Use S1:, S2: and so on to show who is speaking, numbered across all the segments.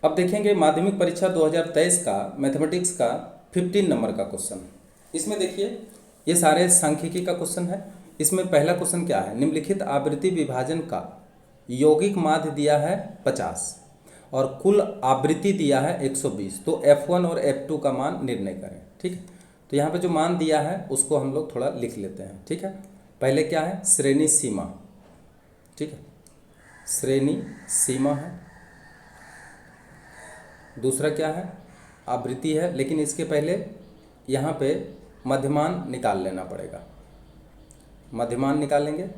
S1: अब देखेंगे माध्यमिक परीक्षा 2023 का मैथमेटिक्स का 15 नंबर का क्वेश्चन। इसमें देखिए ये सारे सांख्यिकी का क्वेश्चन है। इसमें पहला क्वेश्चन क्या है, निम्नलिखित आवृत्ति विभाजन का यौगिक माध्य दिया है 50 और कुल आवृत्ति दिया है 120, तो F1 और F2 का मान निर्णय करें। ठीक है, तो यहाँ पे जो मान दिया है उसको हम लोग थोड़ा लिख लेते हैं। ठीक है, पहले क्या है, श्रेणी सीमा। ठीक है, श्रेणी सीमा है। दूसरा क्या है, आवृत्ति है, लेकिन इसके पहले यहाँ पे मध्यमान निकाल लेना पड़ेगा। मध्यमान निकालेंगे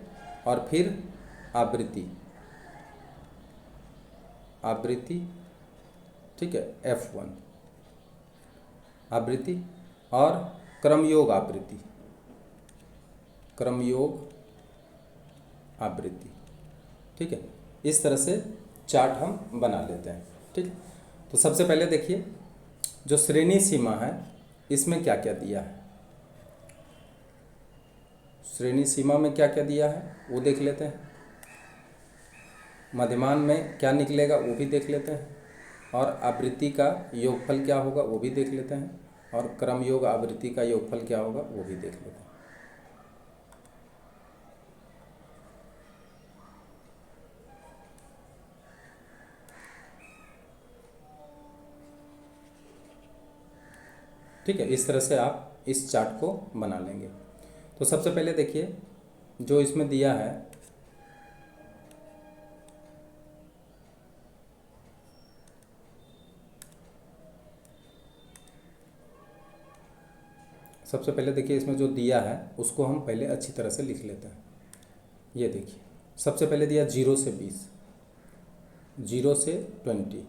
S1: और फिर आवृत्ति, आवृत्ति। ठीक है, F1 आवृत्ति और क्रमयोग आवृत्ति, क्रमयोग आवृत्ति। ठीक है, इस तरह से चार्ट हम बना लेते हैं। ठीक है, तो सबसे पहले देखिए जो श्रेणी सीमा है इसमें क्या क्या दिया है। श्रेणी सीमा में क्या क्या दिया है वो देख लेते हैं। मध्यमान में क्या निकलेगा वो भी देख लेते हैं, और आवृत्ति का योगफल क्या होगा वो भी देख लेते हैं, और क्रमयोग आवृत्ति का योगफल क्या होगा वो भी देख लेते हैं। ठीक है, इस तरह से आप इस चार्ट को बना लेंगे। तो सबसे पहले देखिए जो इसमें दिया है, सबसे पहले देखिए इसमें जो दिया है उसको हम पहले अच्छी तरह से लिख लेते हैं। ये देखिए सबसे पहले दिया 0 से 20, 0 से 20,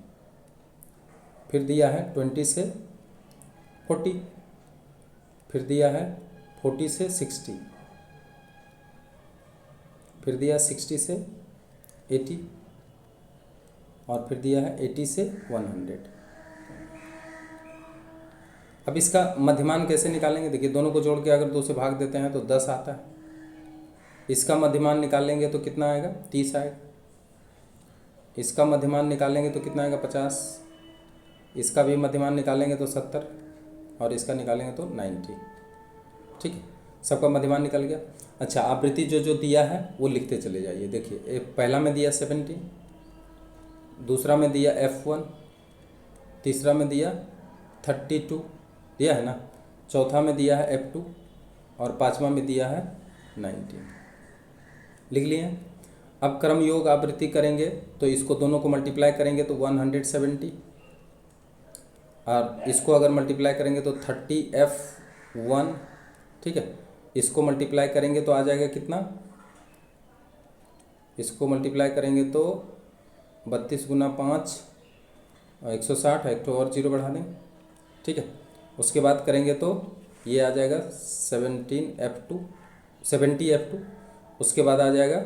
S1: फिर दिया है 20 से 40, फिर दिया है 40 से 60, फिर दिया 60 से 80, और फिर दिया है 80 से 100। अब इसका मध्यमान कैसे निकालेंगे, देखिए दोनों को जोड़ के अगर 2 से भाग देते हैं तो 10 आता है। इसका मध्यमान निकालेंगे तो कितना आएगा, 30 आएगा। इसका मध्यमान निकालेंगे तो कितना आएगा, 50। इसका भी मध्यमान निकालेंगे तो 70, और इसका निकालेंगे तो 90। ठीक है, सबका मध्यमान निकल गया। अच्छा, आवृत्ति जो जो दिया है वो लिखते चले जाइए। देखिए पहला में दिया 70, दूसरा में दिया F1, तीसरा में दिया 32 दिया है ना, चौथा में दिया है F2, और पांचवा में दिया है 19। लिख लिए। अब क्रमयोग आवृत्ति करेंगे तो इसको दोनों को मल्टीप्लाई करेंगे तो 170, और इसको अगर मल्टीप्लाई करेंगे तो 30F1। ठीक है, इसको मल्टीप्लाई करेंगे तो आ जाएगा कितना, इसको मल्टीप्लाई करेंगे तो 32 गुना 5 और 160, एक तो और जीरो बढ़ा दें। ठीक है, उसके बाद करेंगे तो ये आ जाएगा 70F2, उसके बाद आ जाएगा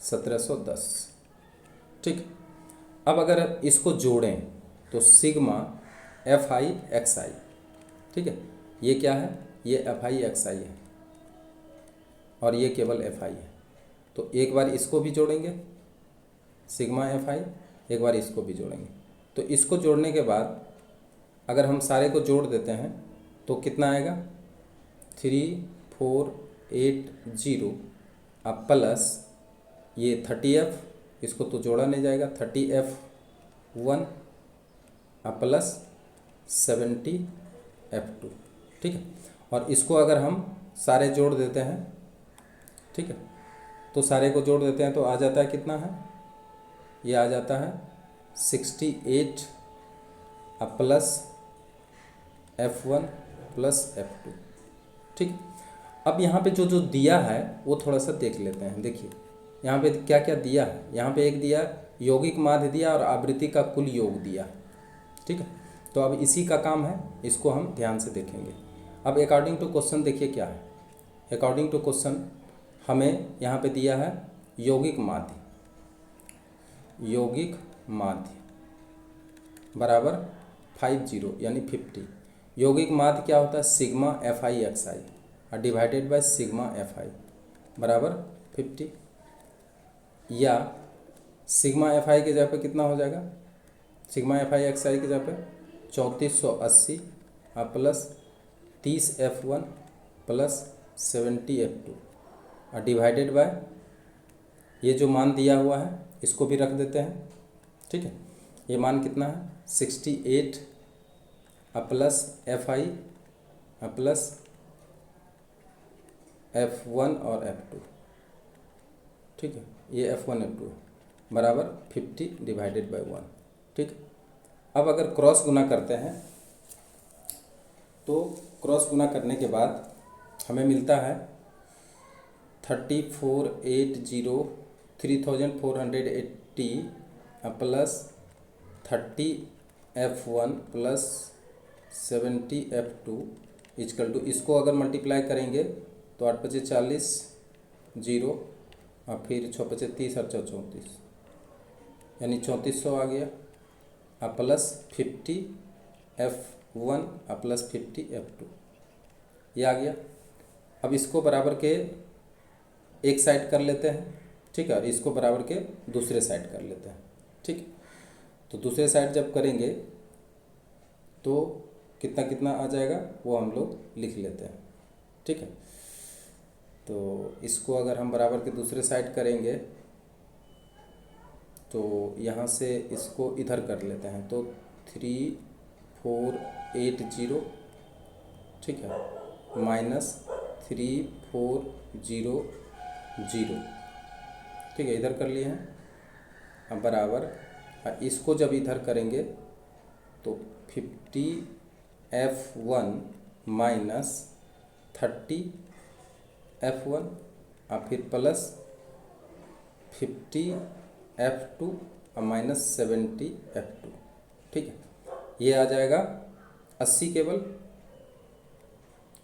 S1: 1710। ठीक, अब अगर इसको जोड़ें तो सिग्मा FI/XI। ठीक है, ये क्या है, ये FI/XI है और ये केवल FI है। तो एक बार इसको भी जोड़ेंगे सिग्मा FI, एक बार इसको भी जोड़ेंगे। तो इसको जोड़ने के बाद अगर हम सारे को जोड़ देते हैं तो कितना आएगा, 3480, अब प्लस ये 30F, इसको तो जोड़ा नहीं जाएगा, 30F1, अब प्लस 70F2। ठीक है, और इसको अगर हम सारे जोड़ देते हैं, ठीक है, तो सारे को जोड़ देते हैं तो आ जाता है कितना है, ये आ जाता है 68, अब प्लस F1 प्लस F2। ठीक, अब यहाँ पे जो जो दिया है वो थोड़ा सा देख लेते हैं। देखिए यहाँ पे क्या क्या दिया है, यहाँ पे एक दिया यौगिक माध्य दिया और आवृत्ति का कुल योग दिया। ठीक है, तो अब इसी का काम है, इसको हम ध्यान से देखेंगे। अब अकॉर्डिंग टू क्वेश्चन देखिए क्या है, अकॉर्डिंग टू क्वेश्चन हमें यहाँ पे दिया है यौगिक माध्य, यौगिक माध्य बराबर 50 यानी 50। यौगिक माध्य क्या होता है, सिग्मा FI/XI और डिवाइडेड बाय सिग्मा FI बराबर 50, या सिग्मा FI के जगह पे कितना हो जाएगा, सिग्मा एफ आई एक्स आई की जगह पे 3480 प्लस 30F1 प्लस 70F2 और डिवाइडेड बाय ये जो मान दिया हुआ है इसको भी रख देते हैं। ठीक है, ये मान कितना है 68 प्लस FI प्लस F1 और F2। ठीक है, ये F1 F2 बराबर 50 डिवाइडेड बाय 1। ठीक, अब अगर क्रॉस गुना करते हैं तो क्रॉस गुना करने के बाद हमें मिलता है 3480 plus 30F1 plus 70F2 is equal to, इसको अगर मल्टीप्लाई करेंगे तो 8 पचे 40 जीरो और फिर 6 पचे 30 और 34 यानी 3400 आ गया प्लस 50F1 प्लस 50F2 ये आ गया। अब इसको बराबर के एक साइड कर लेते हैं। ठीक है, इसको बराबर के दूसरे साइड कर लेते हैं। ठीक, तो दूसरे साइड जब करेंगे तो कितना कितना आ जाएगा वो हम लोग लिख लेते हैं। ठीक है, तो इसको अगर हम बराबर के दूसरे साइड करेंगे तो यहाँ से इसको इधर कर लेते हैं तो 3480, ठीक है, माइनस 3400, ठीक है, इधर कर लिए हैं। अब बराबर इसको जब इधर करेंगे तो 50F1 माइनस 30F1 और फिर प्लस 50F2 और माइनस 70F2। ठीक है, ये आ जाएगा 80 केवल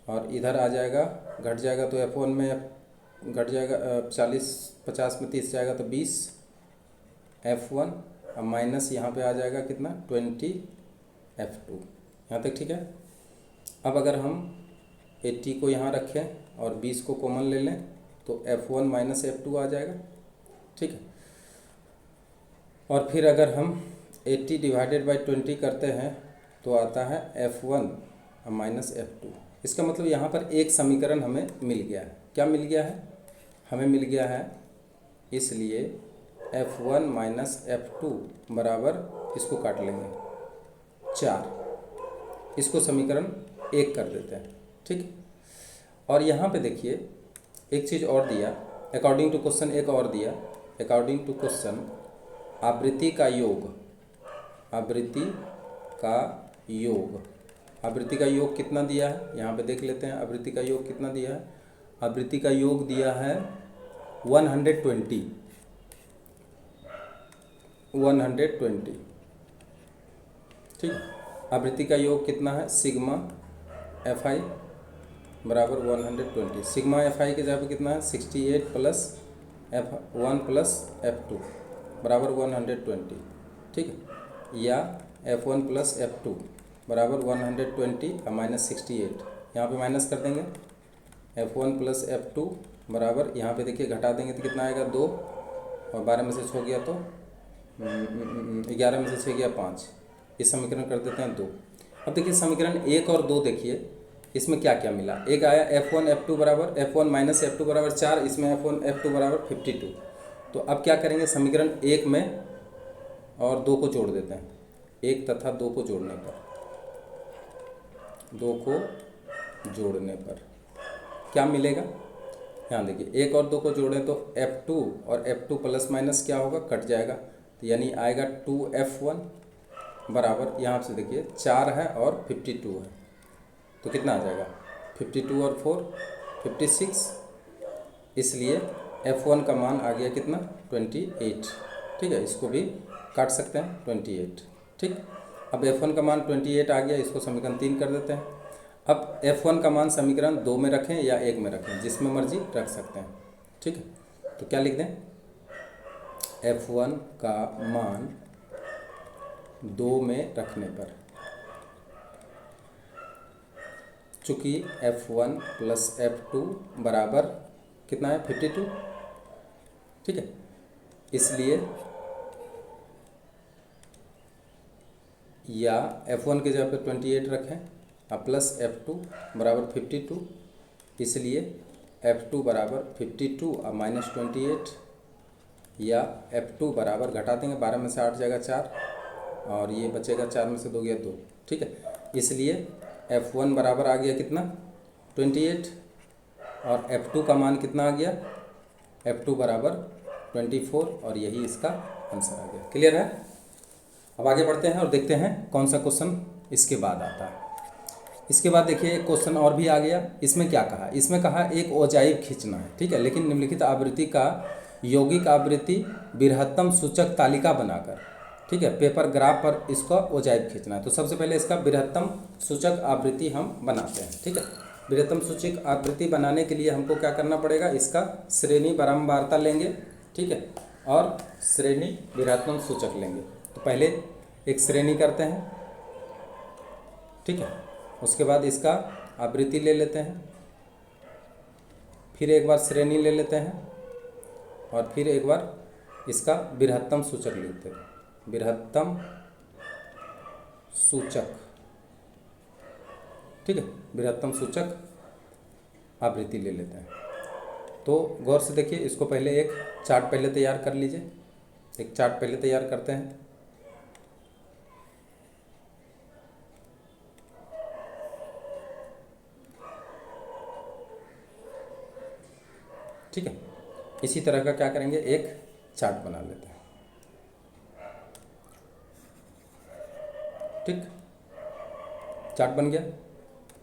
S1: और इधर आ जाएगा, घट जाएगा तो F1 में घट जाएगा 50 में 30 जाएगा तो 20F1 और माइनस यहाँ पे आ जाएगा कितना 20F2। यहाँ तक ठीक है। अब अगर हम 80 को यहाँ रखें और 20 को कॉमन ले लें तो F1 माइनस F2 आ जाएगा। ठीक है, और फिर अगर हम 80 डिवाइडेड बाई 20 करते हैं तो आता है F1 माइनस F2। इसका मतलब यहाँ पर एक समीकरण हमें मिल गया है। क्या मिल गया है? हमें मिल गया है, इसलिए F1 माइनस F2 बराबर, इसको काट लेंगे 4, इसको समीकरण 1 कर देते हैं। ठीक, और यहाँ पे देखिए एक चीज़ और दिया, अकॉर्डिंग टू क्वेश्चन एक और दिया, अकॉर्डिंग टू क्वेश्चन आवृत्ति का योग, आवृत्ति का योग, आवृत्ति का योग कितना दिया है यहाँ पे देख लेते हैं। आवृत्ति का योग कितना दिया है? आवृत्ति का योग दिया है 120, 120। ठीक, आवृत्ति का योग कितना है? सिग्मा एफ आई बराबर 120। सिग्मा एफ आई के जगह पे कितना है? 68 प्लस F1 प्लस F2 बराबर 120। ठीक है, या F1 प्लस F2 बराबर 120 माइनस 68, यहाँ पे माइनस कर देंगे। F1 प्लस F2 बराबर, यहाँ पे देखिए घटा देंगे तो कितना आएगा 2 और 12 में से 6 गया तो 11 में से 6 गया 5। ये समीकरण कर देते हैं 2। अब देखिए समीकरण 1 और 2 देखिए इसमें क्या क्या मिला। एक आया F1 F2 बराबर, F1 माइनस F2 बराबर 4, इसमें F1 F2 बराबर 52। तो अब क्या करेंगे, समीकरण 1 में और 2 को जोड़ देते हैं। 1 तथा 2 को जोड़ने पर, 2 को जोड़ने पर क्या मिलेगा? यहाँ देखिए 1 और 2 को जोड़ें तो F2 और F2 प्लस माइनस क्या होगा, कट जाएगा, तो यानी आएगा 2F1 बराबर, यहाँ से देखिए 4 है और 52 है तो कितना आ जाएगा 52 और 4 56। इसलिए F1 का मान आ गया कितना 28। ठीक है, इसको भी काट सकते हैं 28। ठीक, अब F1 का मान 28 आ गया, इसको समीकरण 3 कर देते हैं। अब F1 का मान समीकरण 2 में रखें या 1 में रखें, जिसमें मर्जी रख सकते हैं। ठीक है, तो क्या लिख दें, F1 का मान 2 में रखने पर, चूँकि F1 प्लस F2 बराबर कितना है 52। ठीक है, इसलिए या F1 की जगह पे 28 रखें अब प्लस F2 बराबर 52, इसलिए F2 बराबर 52 और माइनस 28, या F2 बराबर घटा देंगे, 12 में से 8 जाएगा 4 और ये बचेगा 4 में से 2 गया 2, ठीक है। इसलिए F1 बराबर आ गया कितना 28 और F2 का मान कितना आ गया, F2 बराबर 24 और यही इसका आंसर आ गया। क्लियर है। अब आगे बढ़ते हैं और देखते हैं कौन सा क्वेश्चन इसके बाद आता है। इसके बाद देखिए एक क्वेश्चन और भी आ गया। इसमें क्या कहा, इसमें कहा एक ओजाइव खींचना है, ठीक है, लेकिन निम्नलिखित आवृत्ति का यौगिक आवृत्ति बृहत्तम सूचक तालिका बनाकर, ठीक है, पेपर ग्राफ पर इसका ओजाइव खींचना है। तो सबसे पहले इसका बृहत्तम सूचक आवृत्ति हम बनाते हैं, ठीक है। बृहत्तम सूचक आवृत्ति बनाने के लिए हमको क्या करना पड़ेगा, इसका श्रेणी बारंबारता लेंगे, ठीक है, और श्रेणी बृहत्तम सूचक लेंगे। तो पहले एक श्रेणी करते हैं, ठीक है, उसके बाद इसका आवृत्ति ले लेते हैं, फिर एक बार श्रेणी ले लेते हैं और फिर एक बार इसका बृहत्तम सूचक लेते हैं, बृहत्तम सूचक, ठीक है, बृहत्तम सूचक आवृत्ति ले लेते हैं। तो गौर से देखिए, इसको पहले एक चार्ट पहले तैयार कर लीजिए, एक चार्ट पहले तैयार करते हैं। ठीक है, इसी तरह का क्या करेंगे, एक चार्ट बना लेते हैं, ठीक, चार्ट बन गया।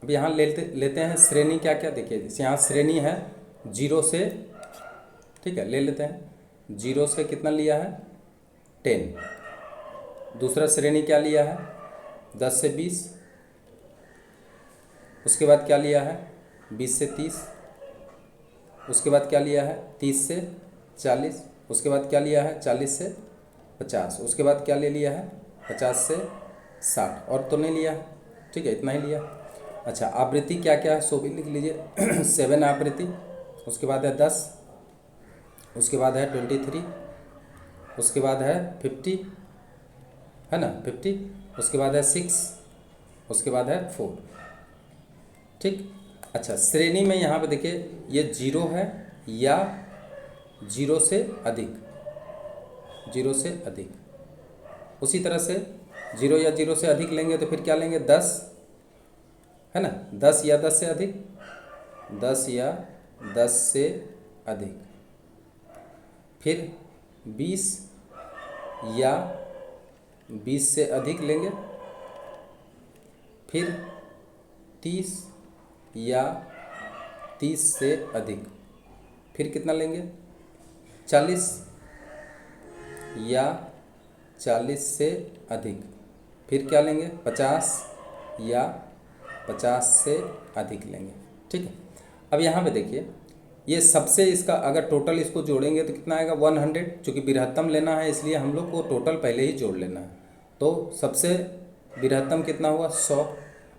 S1: अब यहाँ लेते हैं श्रेणी क्या क्या, देखिए यहाँ श्रेणी है 0 से, ठीक है, ले लेते हैं 0 से कितना लिया है 10, दूसरा श्रेणी क्या लिया है 10 से 20, उसके बाद क्या लिया है 20 से 30, उसके बाद क्या लिया है 30 से 40, उसके बाद क्या लिया है 40 से 50, उसके बाद क्या ले लिया है 50 से 60, और तो नहीं लिया, ठीक है, इतना ही लिया। अच्छा, आवृत्ति क्या क्या है सो भी लिख लीजिए 7 आवृत्ति, उसके बाद है 10, उसके बाद है 23, उसके बाद है 50, है ना 50, उसके बाद है 6, उसके बाद है 4, ठीक। अच्छा, श्रेणी में यहाँ पे देखिए ये 0 है या 0 से अधिक, 0 से अधिक, उसी तरह से 0 या 0 से अधिक लेंगे तो फिर क्या लेंगे 10, है ना, 10 या 10 से अधिक, 10 या 10 से अधिक, फिर 20 या 20 से अधिक लेंगे, फिर 30 या 30 से अधिक, फिर कितना लेंगे 40 या 40 से अधिक, फिर क्या लेंगे 50 या 50 से अधिक लेंगे, ठीक है। अब यहाँ पे देखिए ये सबसे इसका अगर टोटल इसको जोड़ेंगे तो कितना आएगा 100, चूँकि बृहत्तम लेना है इसलिए हम लोग को टोटल पहले ही जोड़ लेना है। तो सबसे बृहत्तम कितना हुआ 100।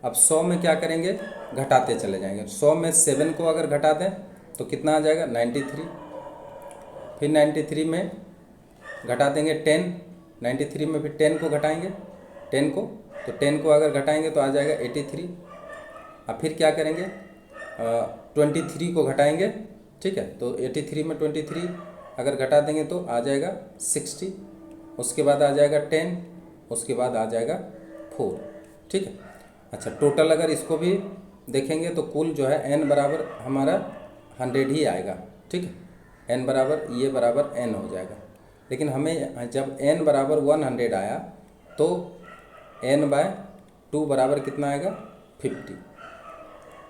S1: अब 100 में क्या करेंगे, घटाते चले जाएंगे। 100 में 7 को अगर घटा दें तो कितना आ जाएगा 93, फिर 93 में घटा देंगे 10, 93 में फिर 10 को घटाएंगे 10 को, तो 10 को अगर घटाएंगे तो आ जाएगा 83। अब फिर क्या करेंगे 23 को घटाएंगे, ठीक है, तो 83 में 23 अगर घटा देंगे तो आ जाएगा 60, उसके बाद आ जाएगा 10, उसके बाद आ जाएगा 4, ठीक है। अच्छा, टोटल अगर इसको भी देखेंगे तो कुल जो है n बराबर हमारा 100 ही आएगा, ठीक है, n बराबर ये बराबर n हो जाएगा। लेकिन हमें जब n बराबर 100 आया तो n/2 बराबर कितना आएगा 50,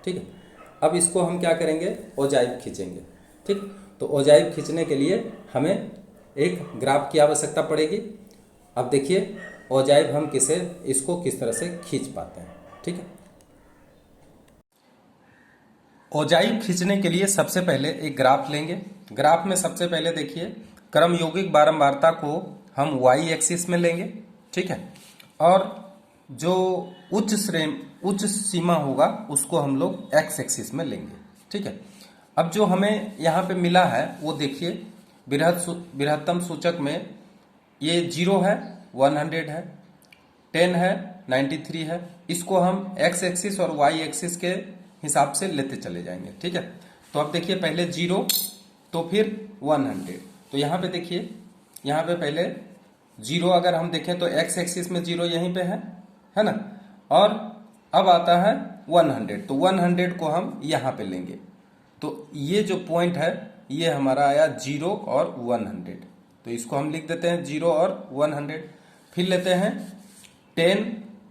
S1: ठीक है। अब इसको हम क्या करेंगे ओजाइव खींचेंगे, ठीक। तो ओजाइव खींचने के लिए हमें एक ग्राफ की आवश्यकता पड़ेगी। अब देखिए ओजाइव हम इसको किस तरह से खींच पाते हैं, ठीक है। ओजाइव खींचने के लिए सबसे पहले एक ग्राफ लेंगे। ग्राफ में सबसे पहले देखिए क्रम यौगिक बारंबारता को हम y एक्सिस में लेंगे, ठीक है, और जो उच्च सीमा होगा उसको हम लोग x एक्सिस में लेंगे, ठीक है। अब जो हमें यहाँ पे मिला है वो देखिए बृहत्तम सूचक में ये 0 है, 100 है, 10 है, 93 है, इसको हम एक्स एक्सिस और वाई एक्सिस के हिसाब से लेते चले जाएंगे। ठीक है, तो अब देखिए पहले 0 तो फिर 100। तो यहाँ पे देखिए, यहाँ पे पहले 0 अगर हम देखें तो एक्स एक्सिस में 0 यहीं पे है ना, और अब आता है 100, तो 100 को हम यहाँ पे लेंगे। तो ये जो पॉइंट है ये हमारा आया 0 और 100, तो इसको हम लिख देते हैं 0 और 100। फिर लेते हैं 10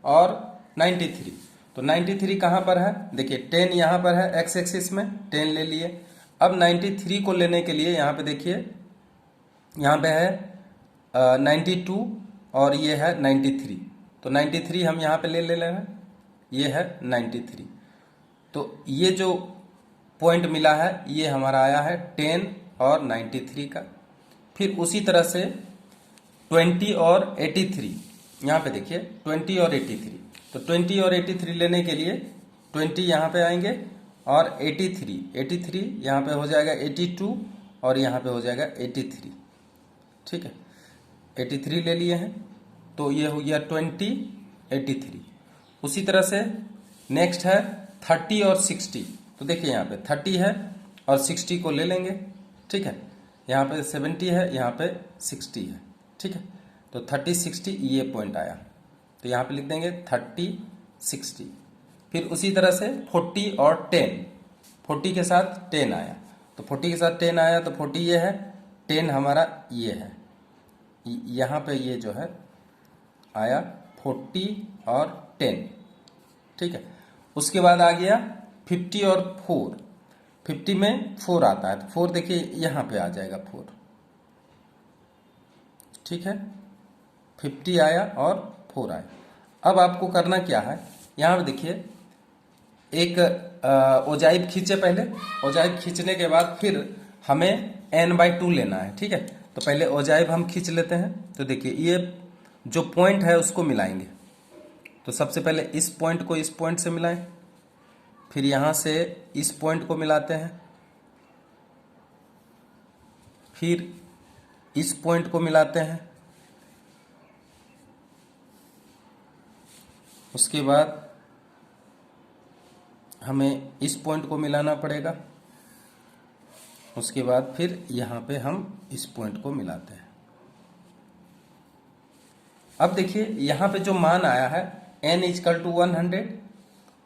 S1: और 93, तो 93 कहाँ पर है, देखिए 10 यहाँ पर है एक्स एक्सिस में, 10 ले लिए। अब 93 को लेने के लिए यहाँ पे देखिए, यहाँ पे है 92 और ये है 93, तो 93 हम यहाँ पे ले रहे हैं, ये है 93। तो ये जो पॉइंट मिला है ये हमारा आया है 10 और 93 का। फिर उसी तरह से 20 और 83, यहाँ पे देखिए 20 और 83, तो 20 और 83 लेने के लिए 20 यहाँ पे आएंगे और 83 यहाँ पे हो जाएगा 82 और यहाँ पे हो जाएगा 83। ठीक है, 83 ले लिए हैं, तो ये हो गया 20 83। उसी तरह से नेक्स्ट है 30 और 60, तो देखिए यहाँ पे 30 है और 60 को ले लेंगे। ठीक है, यहाँ पे 70 है, यहाँ पे 60 है। ठीक है, तो 30 60 ये पॉइंट आया, तो यहाँ पे लिख देंगे 30 60। फिर उसी तरह से 40 और 10, 40 के साथ 10 आया, तो 40 के साथ 10 आया, तो 40 ये है, 10 हमारा ये है, यहाँ पे ये जो है आया 40 और 10। ठीक है, उसके बाद आ गया 50 और 4, 50 में 4 आता है, तो 4 देखिए यहाँ पे आ जाएगा 4। ठीक है, 50 आया और 4 आया। अब आपको करना क्या है, यहाँ पे देखिए एक ओजाइब खींचे पहले, ओजाइब खींचने के बाद फिर हमें n/2 लेना है। ठीक है, तो पहले ओजाइब हम खींच लेते हैं, तो देखिए ये जो पॉइंट है उसको मिलाएंगे। तो सबसे पहले इस पॉइंट को इस पॉइंट से मिलाएं, फिर यहाँ से इस पॉइंट को मिलाते हैं, फिर इस पॉइंट को मिलाते हैं, उसके बाद हमें इस पॉइंट को मिलाना पड़ेगा, उसके बाद फिर यहाँ पे हम इस पॉइंट को मिलाते हैं। अब देखिए यहाँ पे जो मान आया है n = 100,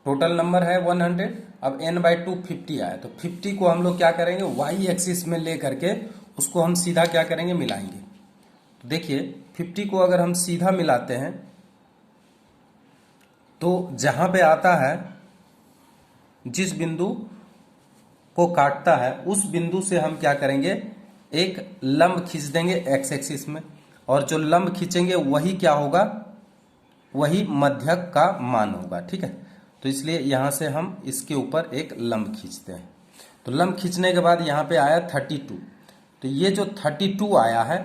S1: टोटल नंबर है 100। अब n/2 50 आया, तो 50 को हम लोग क्या करेंगे, y एक्सिस में ले करके उसको हम सीधा क्या करेंगे, मिलाएंगे। तो देखिए 50 को अगर हम सीधा मिलाते हैं तो जहां पे आता है, जिस बिंदु को काटता है उस बिंदु से हम क्या करेंगे, एक लंब खींच देंगे एक्स एक्सिस में, और जो लंब खींचेंगे वही क्या होगा, वही मध्यक का मान होगा। ठीक है, तो इसलिए यहां से हम इसके ऊपर एक लंब खींचते हैं। तो लंब खींचने के बाद यहाँ पे आया 32, तो ये जो 32 आया है,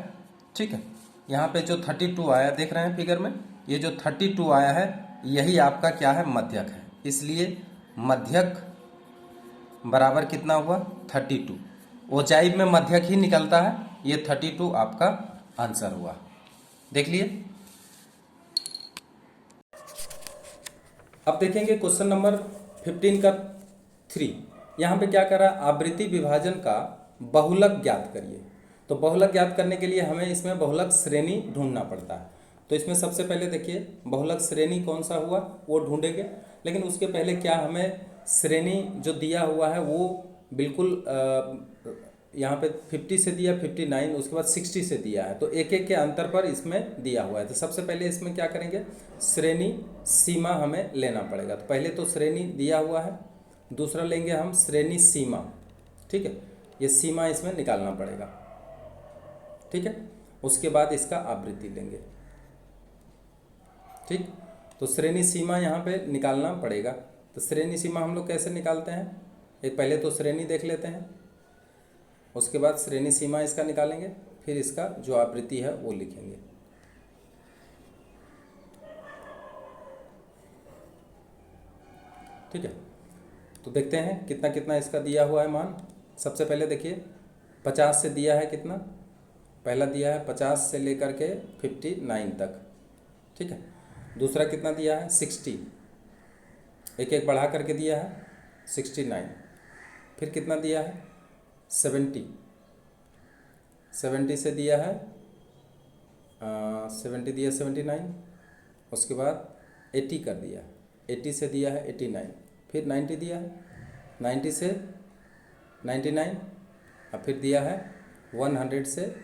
S1: ठीक है, यहाँ पे जो 32 आया देख रहे हैं फिगर में, ये जो 32 आया है यही आपका क्या है, मध्यक है। इसलिए मध्यक बराबर कितना हुआ, 32। ऊंचाई में मध्यक ही निकलता है, ये 32 आपका आंसर हुआ। देख लिए। अब देखेंगे क्वेश्चन नंबर 15 का 3। यहाँ पे क्या करा, आवृत्ति विभाजन का बहुलक ज्ञात करिए। तो बहुलक ज्ञात करने के लिए हमें इसमें बहुलक श्रेणी ढूंढना पड़ता है। तो इसमें सबसे पहले देखिए बहुलक श्रेणी कौन सा हुआ वो ढूंढेंगे, लेकिन उसके पहले क्या हमें श्रेणी जो दिया हुआ है वो बिल्कुल यहाँ पे 50 से दिया, 59, उसके बाद 60 से दिया है, तो एक एक के अंतर पर इसमें दिया हुआ है। तो सबसे पहले इसमें क्या करेंगे, श्रेणी सीमा हमें लेना पड़ेगा। तो पहले तो श्रेणी दिया हुआ है, दूसरा लेंगे हम श्रेणी सीमा। ठीक है, ये सीमा इसमें निकालना पड़ेगा। ठीक है, उसके बाद इसका आवृत्ति लेंगे। ठीक, तो श्रेणी सीमा यहाँ पे निकालना पड़ेगा। तो श्रेणी सीमा हम लोग कैसे निकालते हैं, एक पहले तो श्रेणी देख लेते हैं, उसके बाद श्रेणी सीमा इसका निकालेंगे, फिर इसका जो आवृत्ति है वो लिखेंगे। ठीक है, तो देखते हैं कितना कितना इसका दिया हुआ है मान। सबसे पहले देखिए 50 से दिया है कितना, पहला दिया है 50 से लेकर के 59 तक। ठीक है, दूसरा कितना दिया है 60, एक एक बढ़ा करके दिया है 69, फिर कितना दिया है 70, 70 से दिया है 70 दिया 79, उसके बाद 80 कर दिया, 80 से दिया है 89, फिर 90 दिया है, 90 से 99 और फिर दिया है 100 से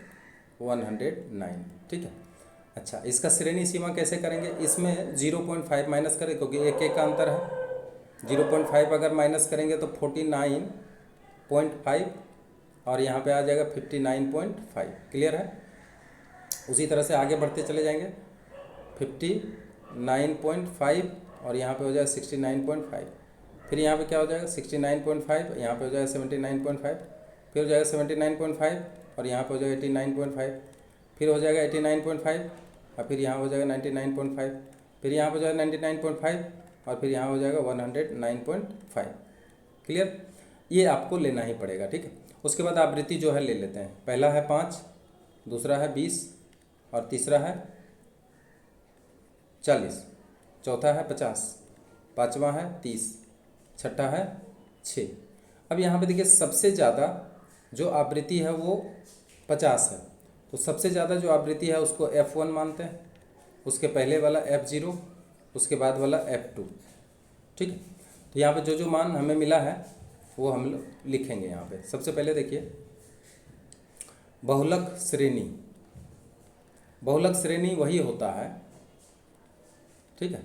S1: 109। ठीक है। अच्छा, इसका श्रेणी सीमा कैसे करेंगे? इसमें 0.5 माइनस करें क्योंकि एक एक का अंतर है। 0.5 अगर माइनस करेंगे तो 49.5 और यहाँ पे आ जाएगा 59.5। क्लियर है? उसी तरह से आगे बढ़ते चले जाएंगे, 59.5 और यहाँ पे हो जाएगा 69.5, फिर यहाँ पे क्या हो जाएगा 69.5, यहाँ पे हो जाएगा 79.5, फिर हो जाएगा 79.5 और यहाँ पे हो जाएगा 89.5, फिर हो जाएगा 89.5 और फिर यहाँ हो जाएगा 99.5, फिर यहाँ पे हो जाएगा 99.5 और फिर यहाँ हो जाएगा 109.5। क्लियर? ये आपको लेना ही पड़ेगा। ठीक है। उसके बाद आवृत्ति जो है ले लेते हैं। पहला है 5, दूसरा है 20 और तीसरा है 40, चौथा है 50, पाँचवा है 30, छठा है 6। अब यहाँ पे देखिए सबसे ज़्यादा जो आवृत्ति है वो 50 है, तो सबसे ज़्यादा जो आवृत्ति है उसको F1 मानते हैं, उसके पहले वाला F0, उसके बाद वाला F2। ठीक है। तो यहाँ पे जो जो मान हमें मिला है वो हम लोग लिखेंगे यहाँ पे। सबसे पहले देखिए बहुलक श्रेणी। बहुलक श्रेणी वही होता है, ठीक है,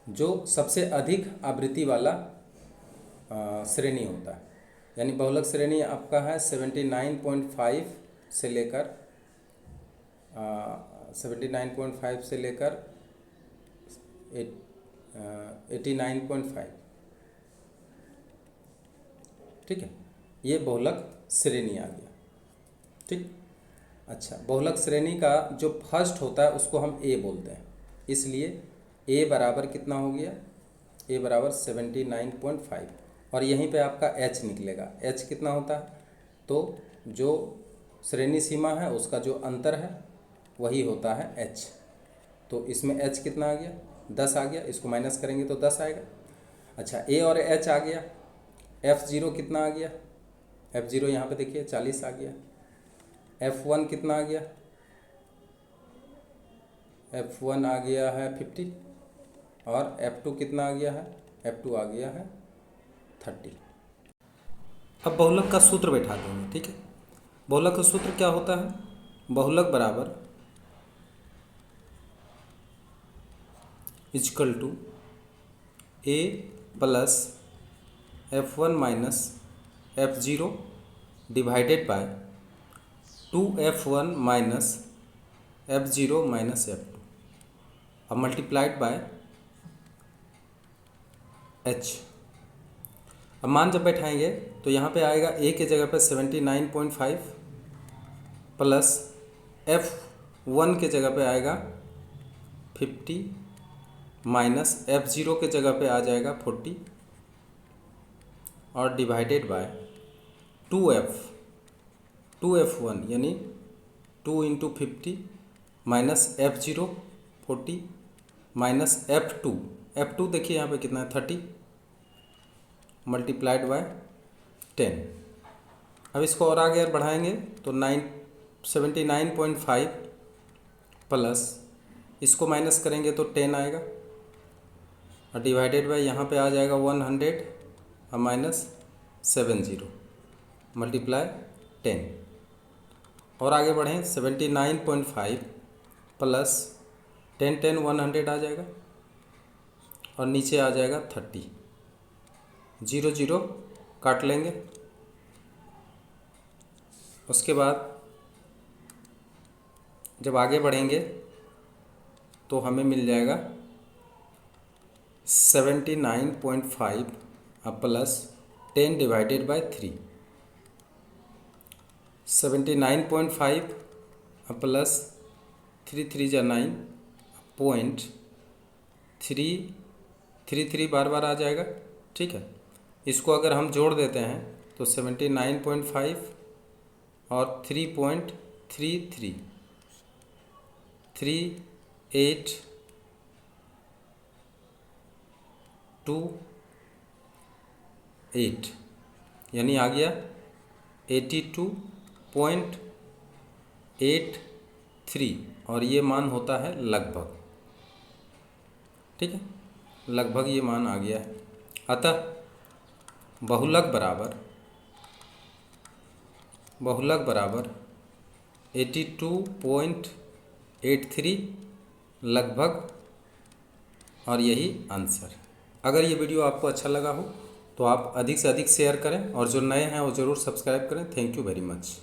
S1: जो सबसे अधिक आवृत्ति वाला श्रेणी होता है। यानी बहुलक श्रेणी आपका है 79.5 से लेकर 79.5 से लेकर 89.5। ठीक है, ये बहुलक श्रेणी आ गया। ठीक। अच्छा, बहुलक श्रेणी का जो फर्स्ट होता है उसको हम ए बोलते हैं, इसलिए ए बराबर कितना हो गया? ए बराबर 79.5 और यहीं पे आपका एच निकलेगा। एच कितना होता है? तो जो श्रेणी सीमा है उसका जो अंतर है वही होता है एच। तो इसमें एच कितना आ गया? 10 आ गया। इसको माइनस करेंगे तो 10 आएगा। अच्छा, ए और एच आ गया। F0 कितना आ गया? F0 यहाँ पे देखिए 40 आ गया। F1 कितना आ गया? F1 आ गया है 50 और F2 कितना आ गया है? F2 आ गया है 30। अब बहुलक का सूत्र बैठा देंगे। ठीक है। बहुलक का सूत्र क्या होता है? बहुलक बराबर equal to A plus F1 minus F0 divided by 2F1 minus F0 minus F2 अब मल्टीप्लाइड बाय H। अब मान जब बैठाएंगे तो यहाँ पे आएगा A के जगह पे 79.5 प्लस F1 के जगह पे आएगा 50 माइनस F0 के जगह पे आ जाएगा 40 और डिवाइडेड बाय 2F1 यानी 2 into 50 minus F0 40 minus F2 देखिए यहाँ पे कितना है 30 मल्टीप्लाइड बाय 10। अब इसको और आगे बढ़ाएंगे तो 79.5 प्लस इसको माइनस करेंगे तो 10 आएगा और डिवाइडेड बाय यहाँ पे आ जाएगा 100 और माइनस 70 मल्टीप्लाई 10। और आगे बढ़ें 79.5 प्लस 10 100 आ जाएगा और नीचे आ जाएगा 30। 0 0 काट लेंगे। उसके बाद जब आगे बढ़ेंगे तो हमें मिल जाएगा 79.5 प्लस 10 डिवाइडेड बाय 3। 79.5 प्लस 3 3 जा 9 पॉइंट 3 बार बार आ जाएगा। ठीक है। इसको अगर हम जोड़ देते हैं तो 79.5 और 3.33 38 यानी आ गया 82.83 और ये मान होता है लगभग। ठीक है, लगभग ये मान आ गया है। अतः बहुलक बराबर 82.83 लगभग, और यही आंसर। अगर ये वीडियो आपको अच्छा लगा हो तो आप अधिक से अधिक शेयर करें और जो नए हैं वो ज़रूर सब्सक्राइब करें। Thank you very much.